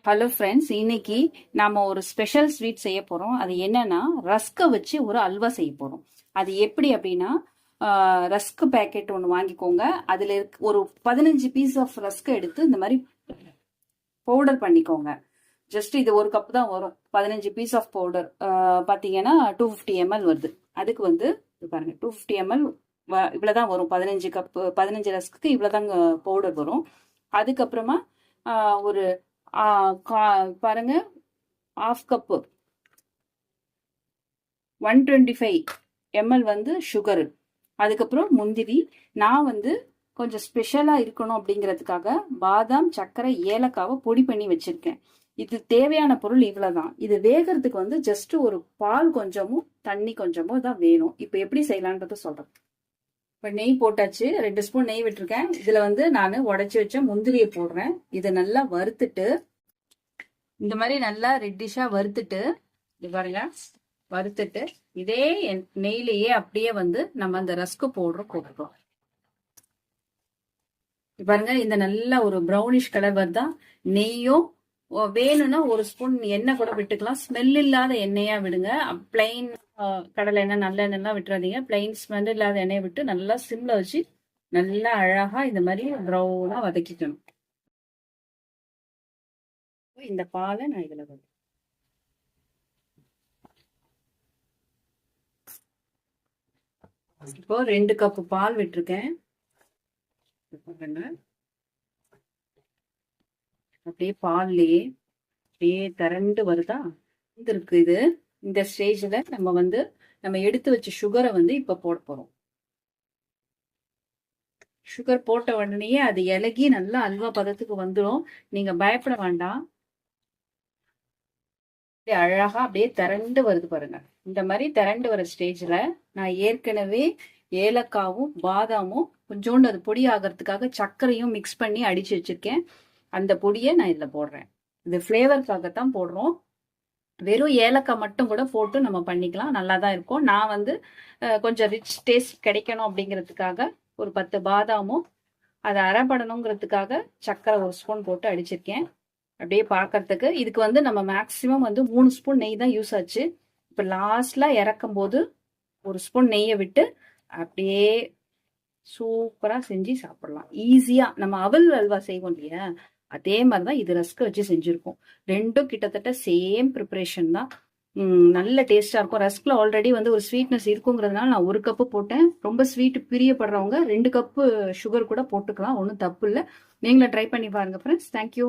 Hello friends, இன்னைக்கு நாம ஒரு ஸ்பெஷல் ஸ்வீட் செய்ய போறோம். அது என்னன்னா ரஸ்கை வச்சு ஒரு அல்வா செய்ய போறோம். அது எப்படி அப்படின்னா, ரஸ்க் பேக்கெட் ஒன்று வாங்கிக்கோங்க. அதுல ஒரு 15 பீஸ் ஆஃப் ரஸ்க் எடுத்து இந்த மாதிரி பவுடர் பண்ணிக்கோங்க. ஜஸ்ட் இது ஒரு கப் தான் வரும். 15 பீஸ் ஆஃப் பவுடர் பார்த்தீங்கன்னா 250 ml வருது. அதுக்கு வந்து பாருங்க 250 ml இவ்வளோதான் வரும். 15 ரஸ்க்கு இவ்வளோதாங்க பவுடர் வரும். அதுக்கப்புறமா ஒரு பாருங்க, ஹாஃப் கப்பு 125 ml வந்து சுகரு. அதுக்கப்புறம் முந்திரி. நான் வந்து கொஞ்சம் ஸ்பெஷலா இருக்கணும் அப்படிங்கிறதுக்காக பாதாம், சர்க்கரை, ஏலக்காவை பொடி பண்ணி வச்சிருக்கேன். இது தேவையான பொருள் இவ்வளவுதான். இது வேகிறதுக்கு வந்து ஜஸ்ட் ஒரு பால் கொஞ்சமும் தண்ணி கொஞ்சமும் தான் வேணும். இப்போ எப்படி செய்யலான்றத சொல்றேன். இப்போ நெய் போட்டாச்சு. 2 ஸ்பூன் நெய் விட்டுருக்கேன். இதுல வந்து நான் உடைச்சி வச்ச முந்திரியை போடுறேன். இதை நல்லா வறுத்துட்டு, இந்த மாதிரி நல்லா ரெட்டிஷா வறுத்துட்டு, இது பாருங்க, வறுத்துட்டு இதே நெய்லேயே அப்படியே வந்து நம்ம அந்த ரஸ்க்கு போட்டுறோம். பாருங்க, இந்த நல்ல ஒரு ப்ரௌனிஷ் கலர் வருதா. நெய்யும் வேணும்னா ஒரு ஸ்பூன் எண்ணெய் கூட விட்டுக்கலாம். ஸ்மெல் இல்லாத எண்ணெயா விடுங்க. பிளைன் கடலை எண்ணெய், நல்ல எண்ணெய்லாம் விட்டுறாதீங்க. பிளைன் ஸ்மெல் இல்லாத எண்ணெயை விட்டு நல்லா சிம்ல வச்சு நல்லா அழகா இந்த மாதிரி ப்ரௌனா வதக்கிக்கணும். இந்த பாலை நான் இதுல வந்து இப்போ 2 கப் பால் விட்டுருக்கேன். அப்படியே பால்லயே அப்படியே திரண்டு வருதா இருக்கு. இது இந்த ஸ்டேஜ்ல நம்ம எடுத்து வச்ச சுகரை வந்து இப்ப போட போறோம். சுகர் போட்ட உடனேயே அது இலகி நல்லா அல்வா பதத்துக்கு வந்துடும். நீங்க பயப்பட வேண்டாம். அழகா அப்படியே திரண்டு வருது பாருங்க. இந்த மாதிரி திரண்டு வர ஸ்டேஜ்ல நான் ஏற்கனவே ஏலக்காவும் பாதாமும் கொஞ்சோண்டு அது பொடி ஆகிறதுக்காக சர்க்கரையும் மிக்ஸ் பண்ணி அடிச்சு வச்சிருக்கேன். அந்த பொடியை நான் இதுல போடுறேன். இது ஃபிளேவருக்காகத்தான் போடுறோம். வெறும் ஏலக்காய் மட்டும் கூட போட்டு நம்ம பண்ணிக்கலாம், நல்லா தான் இருக்கும். நான் வந்து கொஞ்சம் ரிச் டேஸ்ட் கிடைக்கணும் அப்படிங்கிறதுக்காக ஒரு 10 பாதாமும் அதை அரைப்படணுங்கிறதுக்காக சர்க்கரை 1 ஸ்பூன் போட்டு அடிச்சிருக்கேன். அப்படியே பார்க்கறதுக்கு இதுக்கு வந்து நம்ம மேக்சிமம் வந்து 3 ஸ்பூன் நெய் தான் யூஸ் ஆச்சு. இப்போ லாஸ்ட்ல இறக்கும் போது 1 ஸ்பூன் நெய்யை விட்டு அப்படியே சூப்பரா செஞ்சு சாப்பிடலாம். ஈஸியா நம்ம அவல் அல்வா செய்வோம் இல்லையா, அதே மாதிரிதான் இது ரஸ்க் வச்சு செஞ்சிருக்கோம். ரெண்டும் கிட்டத்தட்ட சேம் ப்ரிப்பரேஷன் தான். நல்ல டேஸ்டா இருக்கும். ரஸ்க்ல ஆல்ரெடி வந்து ஒரு ஸ்வீட்னஸ் இருக்குங்கிறதுனால நான் 1 கப்பு போட்டேன். ரொம்ப ஸ்வீட் பிரியப்படுறவங்க 2 கப்பு சுகர் கூட போட்டுக்கலாம், ஒன்றும் தப்பு இல்லை. நீங்களும் ட்ரை பண்ணி பாருங்க ஃப்ரெண்ட்ஸ். தேங்க்யூ.